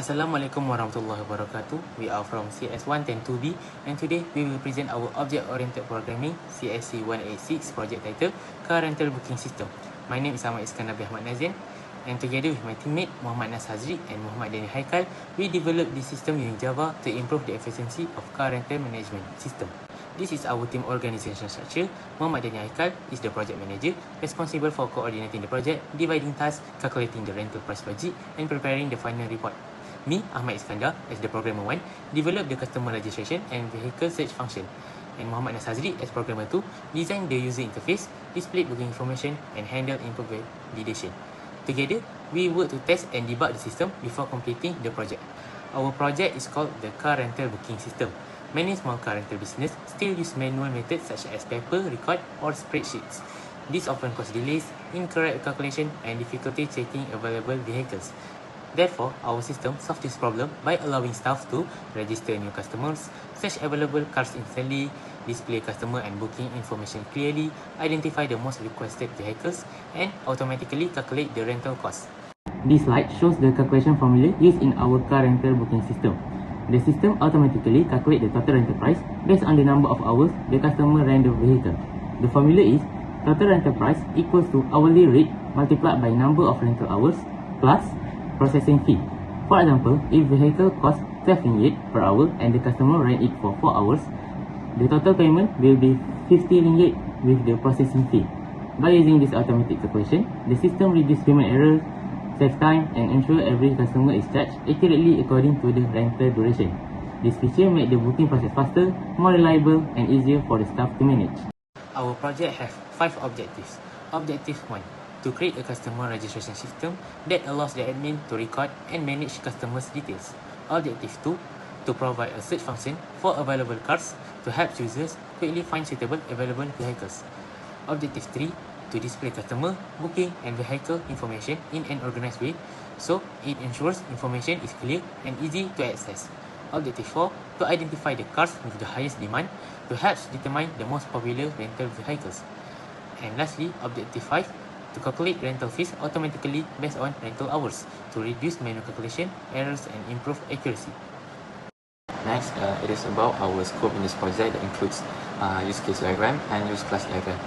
Assalamualaikum warahmatullahi wabarakatuh. We are from CS186B and today we will present our Object-Oriented Programming CSC186 project title Car Rental Booking System. My name is Ahmad Iskandar bin Ahmad Nazin and together with my teammate Muhammad Nas Hazri and Muhammad Dani Haikal, we developed this system using Java to improve the efficiency of car rental management system. This is our team organization structure. Muhammad Dani Haikal is the project manager, responsible for coordinating the project, dividing tasks, calculating the rental price logic and preparing the final report. Me, Ahmad Iskandar, as the programmer 1, developed the customer registration and vehicle search function. And Muhammad Nas Hazri, as programmer 2, designed the user interface, displayed booking information, and handled input validation. Together, we work to test and debug the system before completing the project. Our project is called the Car Rental Booking System. Many small car rental businesses still use manual methods such as paper, record, or spreadsheets. This often causes delays, incorrect calculation, and difficulty checking available vehicles. Therefore, our system solves this problem by allowing staff to register new customers, search available cars instantly, display customer and booking information clearly, identify the most requested vehicles, and automatically calculate the rental cost. This slide shows the calculation formula used in our car rental booking system. The system automatically calculates the total rental price based on the number of hours the customer rent the vehicle. The formula is total rental price equals to hourly rate multiplied by number of rental hours plus processing fee. For example, if vehicle costs 12 ringgit per hour and the customer rent it for 4 hours, the total payment will be 50 ringgit with the processing fee. By using this automatic calculation, the system reduces human errors, saves time, and ensures every customer is charged accurately according to the rental duration. This feature makes the booking process faster, more reliable, and easier for the staff to manage. Our project has 5 objectives. Objective 1. To create a customer registration system that allows the admin to record and manage customers' details. Objective 2. To provide a search function for available cars to help users quickly find suitable available vehicles. Objective 3. To display customer, booking and vehicle information in an organized way so it ensures information is clear and easy to access. Objective 4. To identify the cars with the highest demand to help determine the most popular rental vehicles. And lastly, Objective 5. To calculate rental fees automatically based on rental hours to reduce manual calculation, errors, and improve accuracy. Next, it is about our scope in this project that includes use case diagram and use class diagram.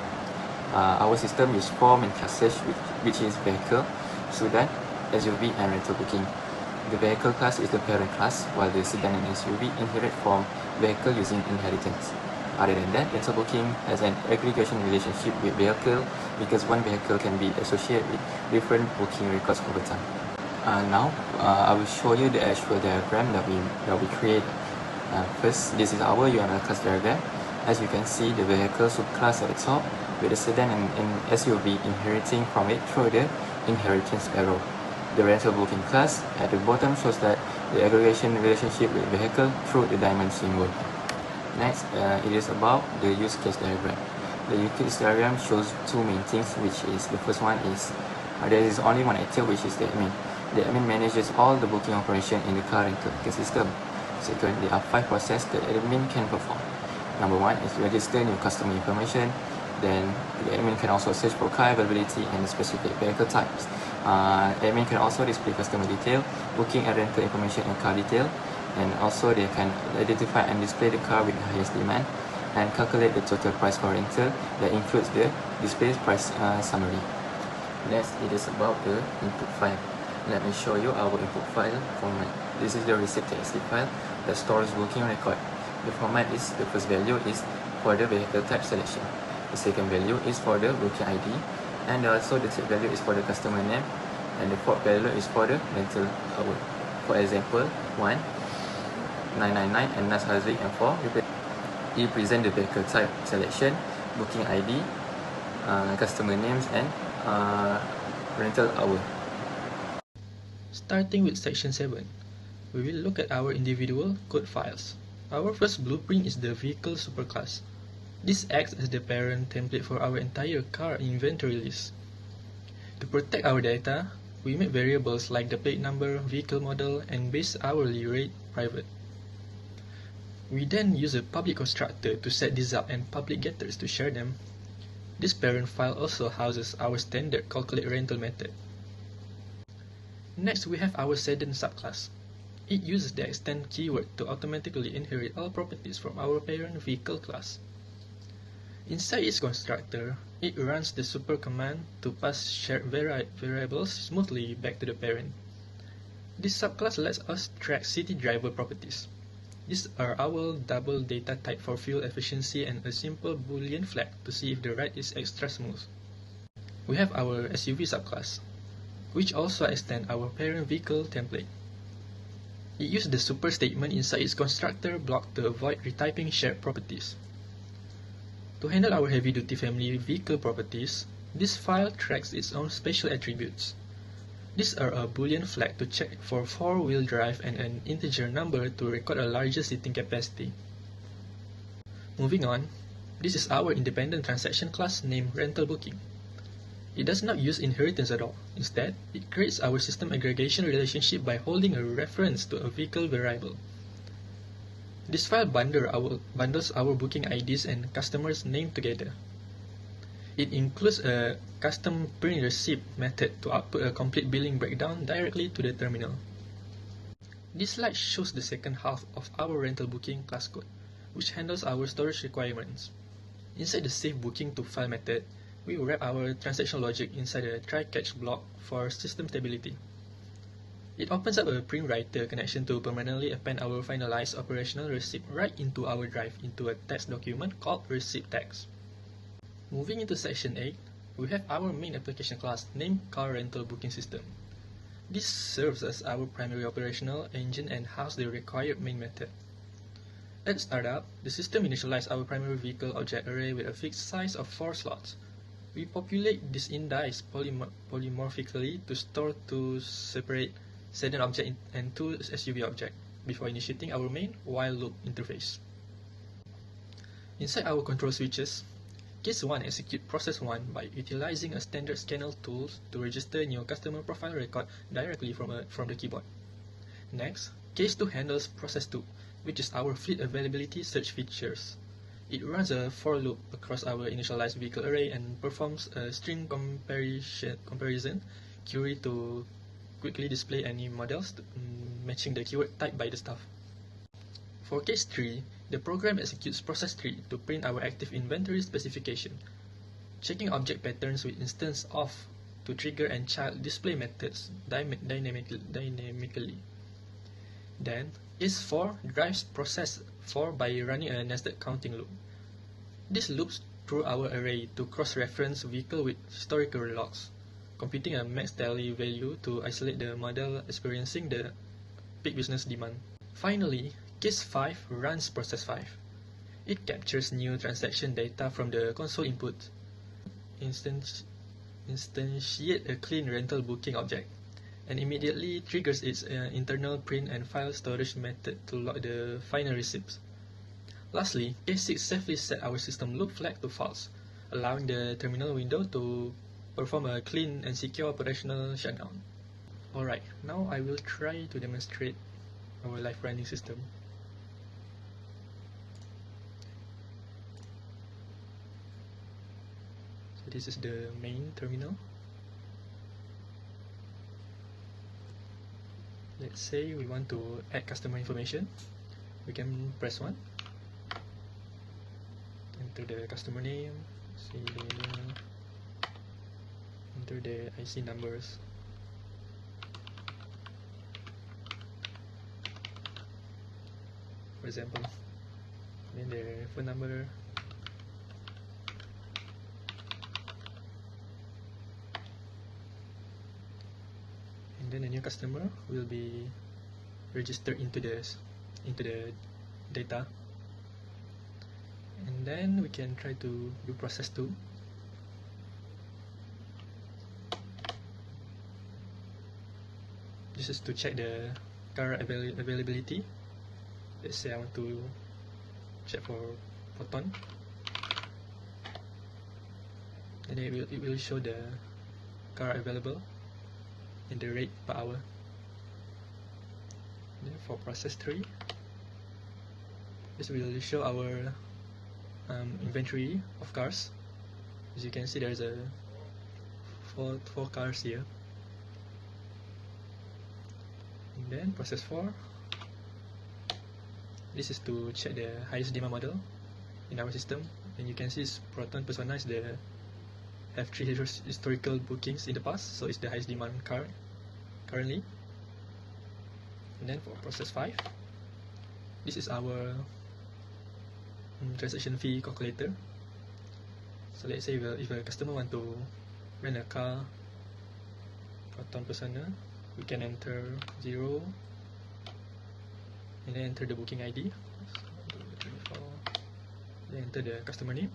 Our system uses 4 main classes, which is vehicle, sedan, SUV, and rental booking. The vehicle class is the parent class, while the sedan and SUV inherit from vehicle using inheritance. Other than that, rental booking has an aggregation relationship with vehicle because one vehicle can be associated with different booking records over time. Now, I will show you the actual diagram that we create. First, this is our UML class diagram. As you can see, the vehicle subclass at the top with the sedan and SUV inheriting from it through the inheritance arrow. The rental booking class at the bottom shows that the aggregation relationship with vehicle through the diamond symbol. Next, it is about the use case diagram. The use case diagram shows 2 main things, which is the first one is there is only one actor, which is the admin. The admin manages all the booking operation in the car rental system. Second, there are 5 processes that admin can perform. Number 1 is register new customer information. Then the admin can also search for car availability and specific vehicle types. Admin can also display customer detail, booking and rental information and car detail. And also they can identify and display the car with the highest demand and calculate the total price for rental that includes the display price summary. Next, it is about the input file. Let me show you our input file format. This is the receipt.txt file that stores booking record. The format is, the first value is for the vehicle type selection. The second value is for the booking ID, and also the third value is for the customer name, and the fourth value is for the rental hour. For example, 1, 999 and Nas Hazri and 4 represent the vehicle type selection, booking ID, customer names, and rental hour. Starting with section 7, we will look at our individual code files. Our first blueprint is the vehicle superclass. This acts as the parent template for our entire car inventory list. To protect our data, we make variables like the plate number, vehicle model, and base hourly rate private. We then use a public constructor to set these up and public getters to share them. This parent file also houses our standard calculate rental method. Next, we have our sedan subclass. It uses the extend keyword to automatically inherit all properties from our parent vehicle class. Inside its constructor, it runs the super command to pass shared variables smoothly back to the parent. This subclass lets us track city driver properties. These are our double data type for fuel efficiency and a simple boolean flag to see if the ride is extra smooth. We have our SUV subclass, which also extends our parent vehicle template. It uses the super statement inside its constructor block to avoid retyping shared properties. To handle our heavy-duty family vehicle properties, this file tracks its own special attributes. These are a boolean flag to check for four-wheel drive and an integer number to record a larger seating capacity. Moving on, this is our independent transaction class named rental booking. It does not use inheritance at all. Instead, it creates our system aggregation relationship by holding a reference to a vehicle variable. This file bundles our booking IDs and customers' name together. It includes a custom print receipt method to output a complete billing breakdown directly to the terminal. This slide shows the second half of our rental booking class code, which handles our storage requirements. Inside the save booking to file method, we wrap our transaction logic inside a try-catch block for system stability. It opens up a print writer connection to permanently append our finalized operational receipt right into our drive into a text document called receipt text. Moving into section 8, we have our main application class named car rental booking system. This serves as our primary operational engine and houses the required main method. At startup, the system initializes our primary vehicle object array with a fixed size of 4 slots. We populate this index polymorphically to store two separate sedan object and two SUV object before initiating our main while loop interface. Inside our control switches, case 1 executes process 1 by utilizing a standard scanner tool to register new customer profile record directly from the keyboard. Next, case 2 handles process 2, which is our fleet availability search features. It runs a for loop across our initialized vehicle array and performs a string comparison query to quickly display any models matching the keyword typed by the staff. For case 3, the program executes process 3 to print our active inventory specification, checking object patterns with instance off to trigger and child display methods dynamically. Then, case 4 drives process 4 by running a nested counting loop. This loops through our array to cross-reference vehicle with historical logs, computing a max tally value to isolate the model experiencing the peak business demand. Finally, case 5 runs process 5. It captures new transaction data from the console input, instantiate a clean rental booking object, and immediately triggers its internal print and file storage method to log the final receipts. Lastly, case 6 safely set our system loop flag to false, allowing the terminal window to perform a clean and secure operational shutdown. Alright, now I will try to demonstrate our live running system. So this is the main terminal. Let's say we want to add customer information. We can press 1. Enter the customer name, say enter the IC numbers. For example, then the phone number, and then the new customer will be registered into the data, and then we can try to do process 2. This is to check the car availability. Let's say I want to check for photon, and then it will show the car available and the rate per hour. Then for process 3, this will show our inventory of cars. As you can see, there's a four cars here. And then process 4 This is to check the highest demand model in our system, and you can see Proton Persona is have 3 historical bookings in the past, so it's the highest demand car currently. And then for process 5, this is our transaction fee calculator. So let's say if a customer want to rent a car Proton Persona, we can enter 0 and then enter the booking ID. So, then enter the customer name,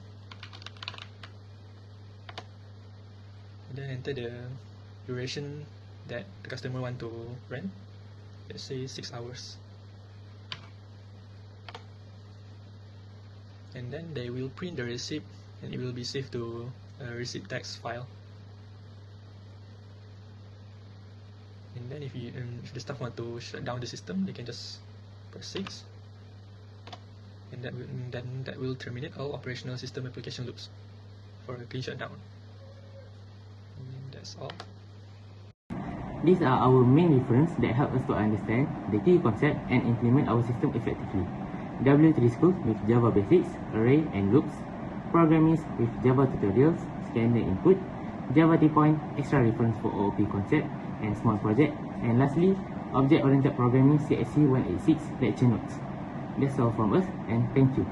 and then enter the duration that the customer want to rent. Let's say 6 hours. And then they will print the receipt, and it will be saved to a receipt text file. And then if the staff want to shut down the system, they can just press 6, and that will terminate all operational system application loops for a clean shutdown. And that's all. These are our main reference that help us to understand the key concept and implement our system effectively. W3 School with Java Basics, Array and Loops, Programmist with Java Tutorials, Scanner Input, Java T-Point, Extra Reference for OOP Concept and Small Project, and lastly, Object Oriented Programming CSC186 Lecture Notes. That's all from us, and thank you.